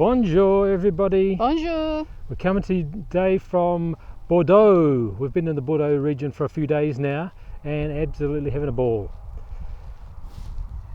Bonjour everybody. Bonjour. We're coming today from Bordeaux. We've been in the Bordeaux region for a few days now and absolutely having a ball.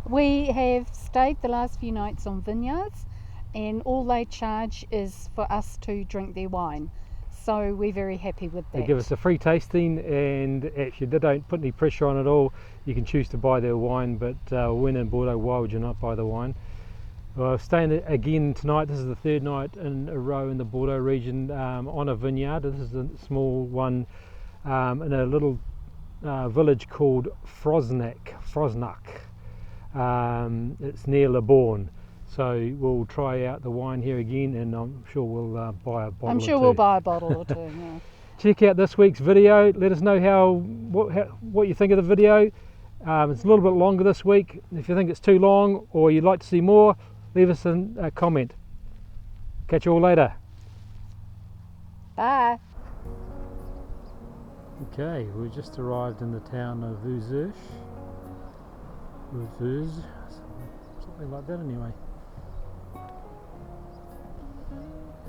We have stayed the last few nights on vineyards, and all they charge is for us to drink their wine. So we're very happy with that. They give us a free tasting, and actually they don't put any pressure on at all. You can choose to buy their wine, but when in Bordeaux, why would you not buy the wine? Well, staying again tonight. This is the third night in a row in the Bordeaux region on a vineyard. This is a small one in a little village called Frosnac. It's near Le Born. So we'll try out the wine here again, and I'm sure we'll buy a bottle. I'm sure we'll buy a bottle or two. Yeah. Check out this week's video. Let us know what you think of the video. It's a little bit longer this week. If you think it's too long or you'd like to see more, leave us a comment. Catch you all later. Bye. Okay, we just arrived in the town of Uzreche. Something like that anyway.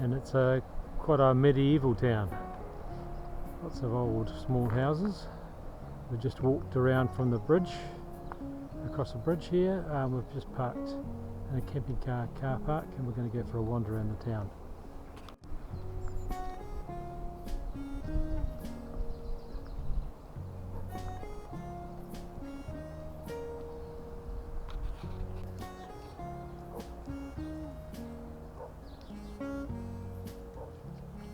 And it's quite a medieval town. Lots of old small houses. We just walked around from the bridge, across the bridge here. We've just parked in a camping car park, and we're going to go for a wander around the town.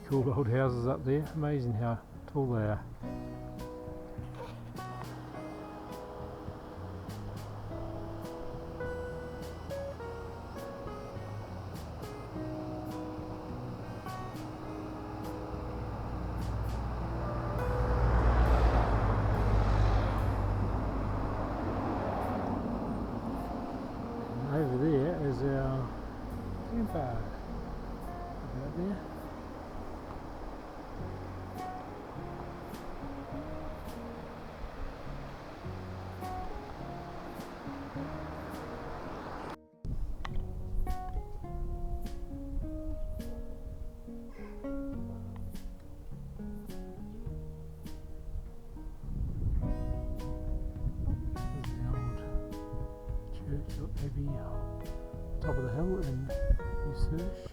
Cool old houses up there. Amazing how tall they are. Over there is our camper. About there. Maybe top of the hill in Uzreche.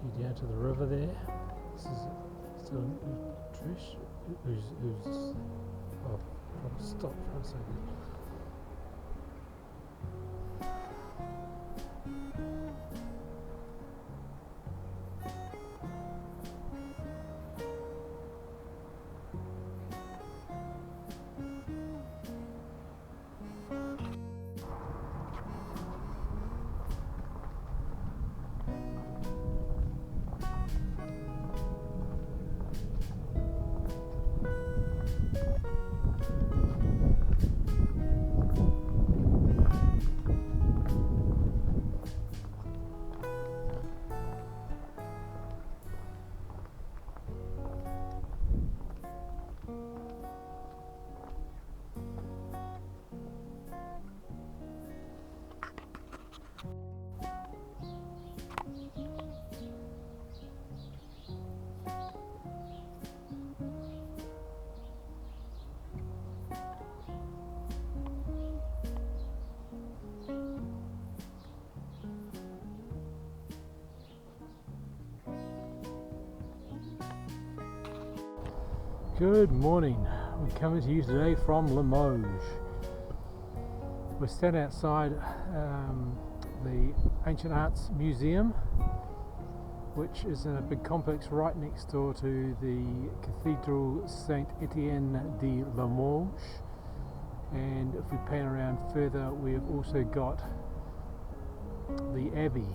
You're down to the river there. This is still Uzreche. Oh, I'll stop for a second. Good morning. We're coming to you today from Limoges. We're standing outside the Ancient Arts Museum, which is in a big complex right next door to the Cathedral Saint Etienne de Limoges. And if we pan around further, we've also got the Abbey,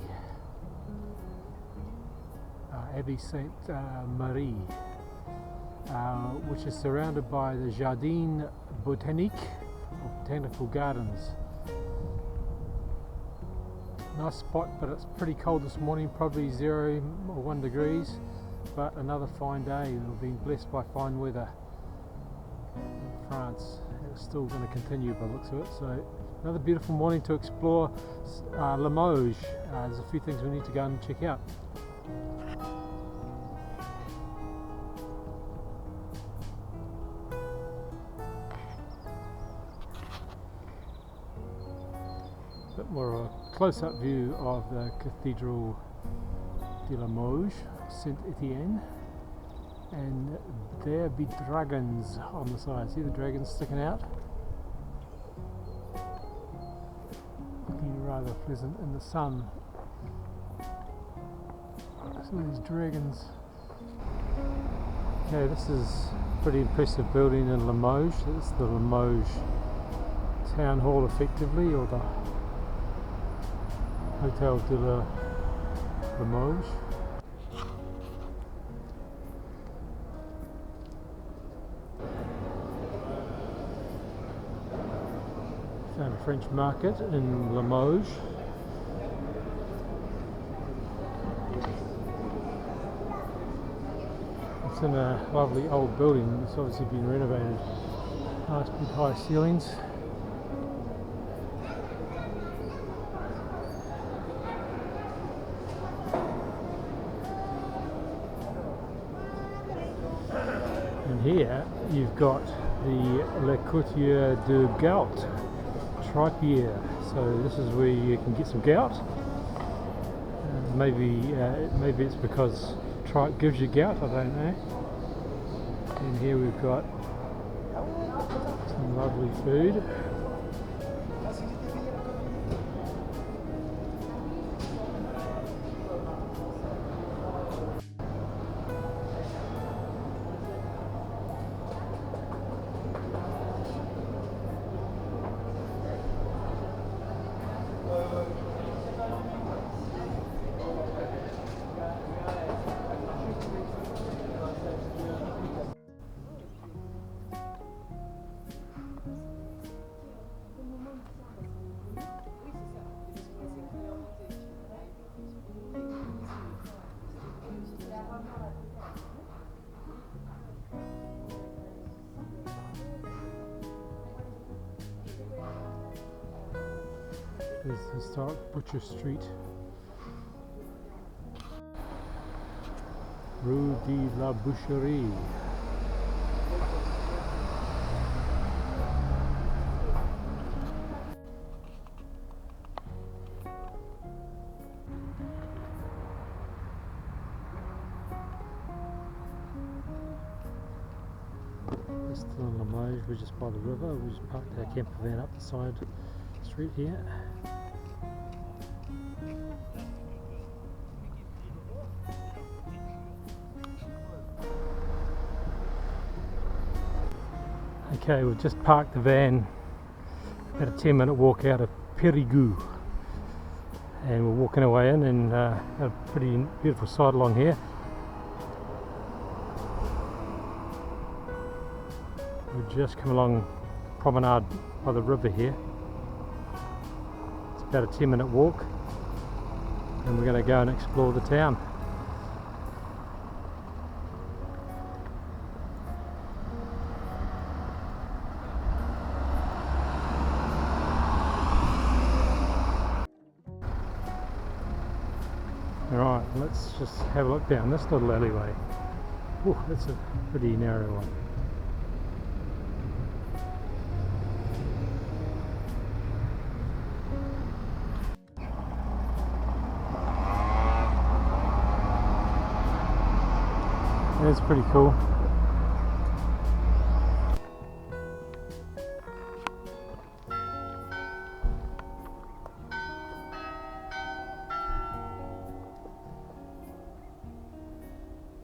Abbey Saint Marie, which is surrounded by the Jardin Botanique, or Botanical Gardens. Nice spot, but it's pretty cold this morning, probably 0 or 1 degrees, but another fine day. We've been blessed by fine weather in France. It's still going to continue by the looks of it, so another beautiful morning to explore Limoges. There's a few things we need to go and check out. Bit more of a close-up view of the Cathedral de Limoges, Saint Etienne, and there be dragons on the side. See the dragons sticking out? Looking rather pleasant in the sun. Some of these dragons. Okay, this is a pretty impressive building in Limoges. It's the Limoges Town Hall effectively, or the Hotel de la Limoges. Found a French market in Limoges. It's in a lovely old building. It's obviously been renovated. Nice big high ceilings. And here you've got the La Couture de Gout Tripier. So this is where you can get some gout. Maybe it's because tripe gives you gout, I don't know. And here we've got some lovely food. There's historic Butcher Street, Rue de la Boucherie. We're still in Limoges, we're just by the river. We just parked our camper van up the side street here. Okay, we've just parked the van about a 10-minute walk out of Périgueux, and we're walking our way in, and a pretty beautiful sight along here. We've just come along promenade by the river here. It's about a 10-minute walk, and we're going to go and explore the town. Alright, let's just have a look down this little alleyway. Ooh, that's a pretty narrow one. That's pretty cool.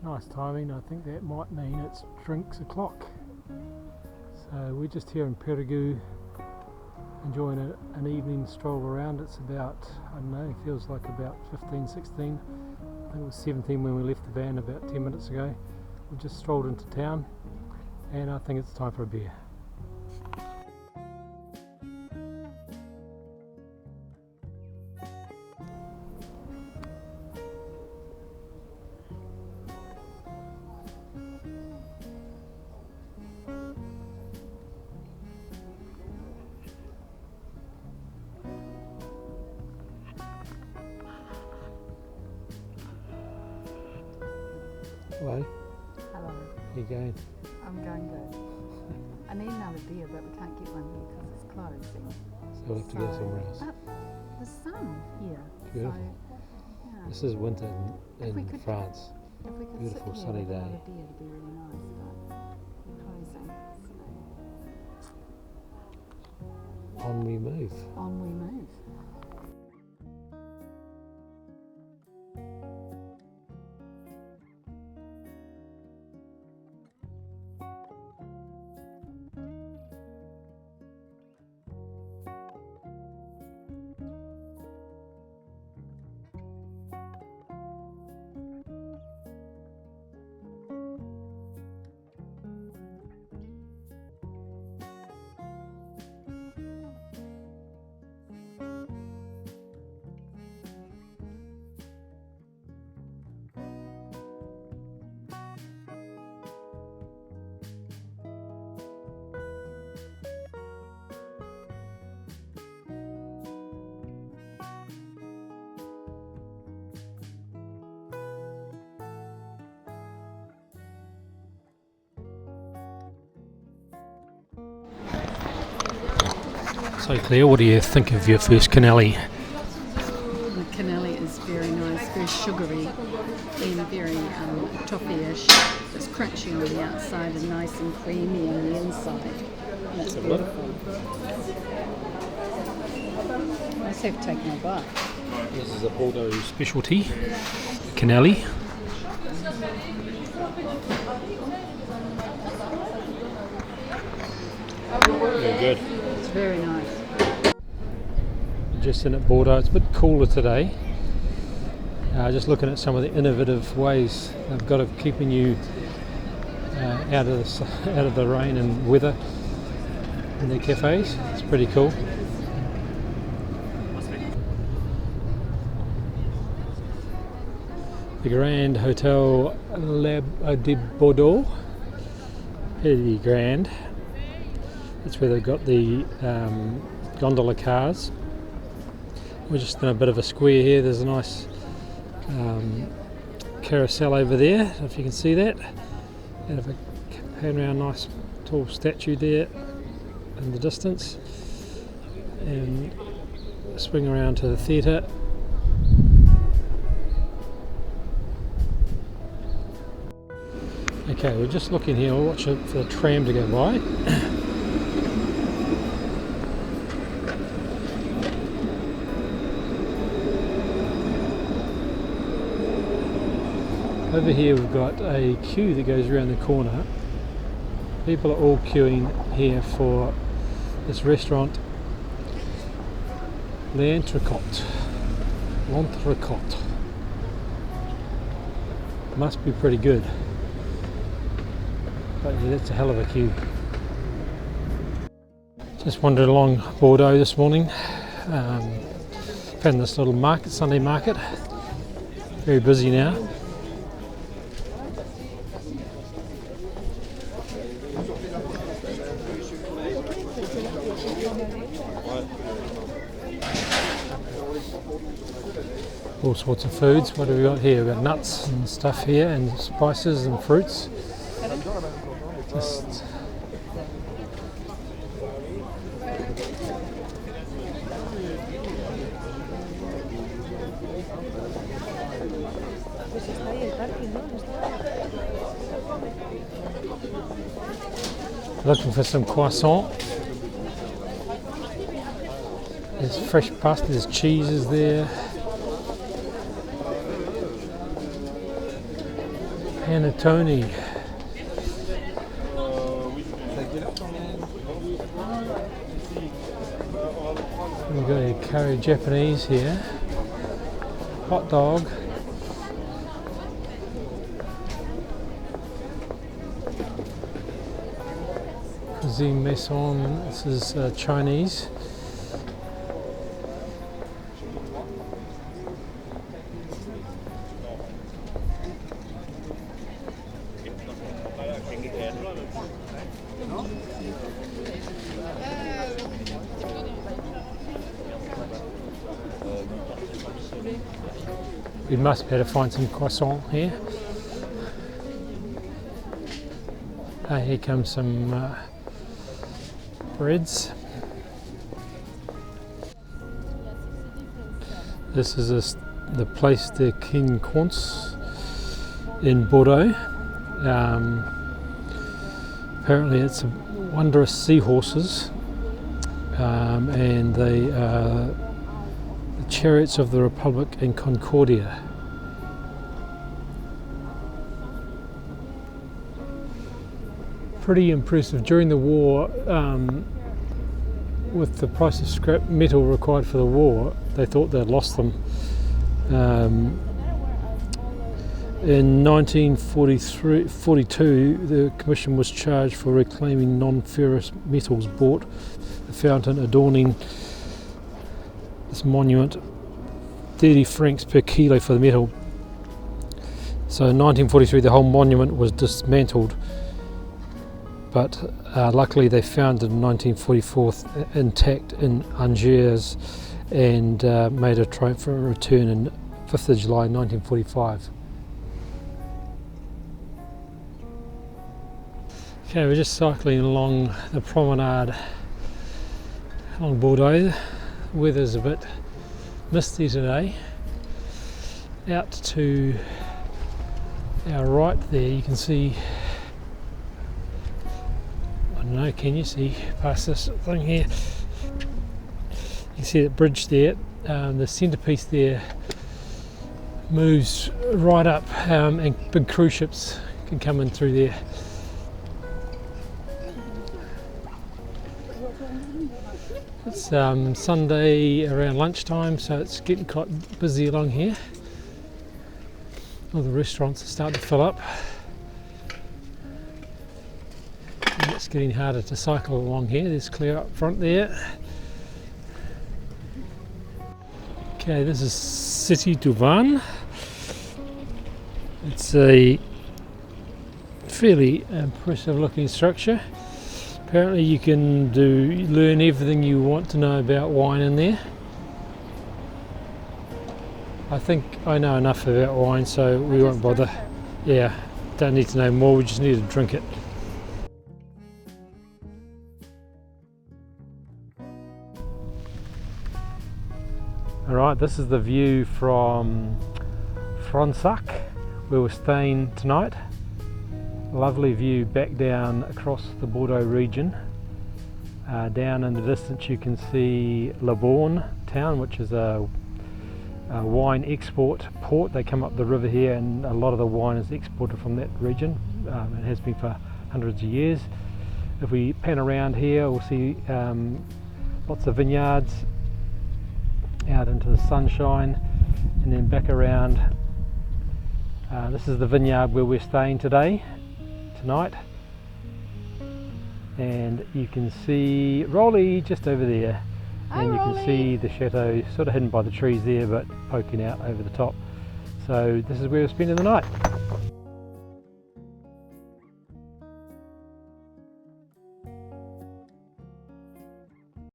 Nice timing. I think that might mean it's drinks o'clock. So we're just here in Périgueux enjoying an evening stroll around. It's about, I don't know, it feels like about 15, 16. I think it was 17 when we left the van about 10 minutes ago. We just strolled into town, and I think it's time for a beer. Hello. Hello. How you going? I'm going good. I need another beer, but we can't get one here because it's closing. So we'll have to go somewhere else. But the sun here. Beautiful. So, yeah. This is winter in France. If we could Beautiful sit sunny here with day. another beer, it'd be really nice, but they're closing. So On we move. on we move. So Claire, what do you think of your first canali? The canali is very nice, very sugary and very toffee-ish. It's crunchy on the outside and nice and creamy on the inside. And it's beautiful. I just have to take my bite. This is a Bordeaux specialty, canali. Very good. It's very nice. Just in at Bordeaux, it's a bit cooler today. Just looking at some of the innovative ways they've got of keeping you out of the rain and weather in their cafes. It's pretty cool. The Grand Hotel de Bordeaux, pretty grand. That's where they've got the gondola cars. We're just in a bit of a square here. There's a nice carousel over there, if you can see that. And if I pan around, nice tall statue there in the distance. And swing around to the theatre. Okay, we're just looking here, we'll watch for the tram to go by. Over here we've got a queue that goes around the corner. People are all queuing here for this restaurant, L'Entrecôte. Must be pretty good. But yeah, that's a hell of a queue. Just wandered along Bordeaux this morning. Found this little market, Sunday market. Very busy now. All sorts of foods. What have we got here? We've got nuts and stuff here, and spices and fruits. Just looking for some croissant. There's fresh pasta, there's cheeses there. Panettone. We've got a curry Japanese here. Hot dog. Cuisine Maison. This is Chinese. We must be able to find some croissant here. Here comes some breads. This is the place de Quinconce in Bordeaux. Apparently it's wondrous seahorses, and they are the chariots of the Republic in Concordia. Pretty impressive. During the war, with the price of scrap metal required for the war, they thought they'd lost them. In 1942, the Commission was charged for reclaiming non-ferrous metals, bought the fountain adorning this monument, 30 francs per kilo for the metal. So in 1943 the whole monument was dismantled, but luckily they found it in 1944 intact in Angers, and made a triumphant return in 5th of July 1945. Okay, we're just cycling along the promenade along Bordeaux. The weather's a bit misty today. Out to our right there you can see, I don't know, can you see past this thing here? You can see that bridge there, the centrepiece there moves right up, and big cruise ships can come in through there. It's Sunday around lunchtime, so it's getting quite busy along here. All the restaurants are starting to fill up. And it's getting harder to cycle along here. There's Claire up front there. Okay, this is City du Vin. It's a fairly impressive looking structure. Apparently you can learn everything you want to know about wine in there. I think I know enough about wine, so we won't bother. Yeah, don't need to know more, we just need to drink it. Alright, this is the view from Fronsac, where we're staying tonight. Lovely view back down across the Bordeaux region. Down in the distance you can see Le Born town, which is a wine export port. They come up the river here, and a lot of the wine is exported from that region. It has been for hundreds of years. If we pan around here, we'll see lots of vineyards out into the sunshine, and then back around. This is the vineyard where we're staying tonight, and you can see Rolly just over there. Hi, and you Rolly. can see the chateau sort of hidden by the trees there, but poking out over the top. So this is where we're spending the night.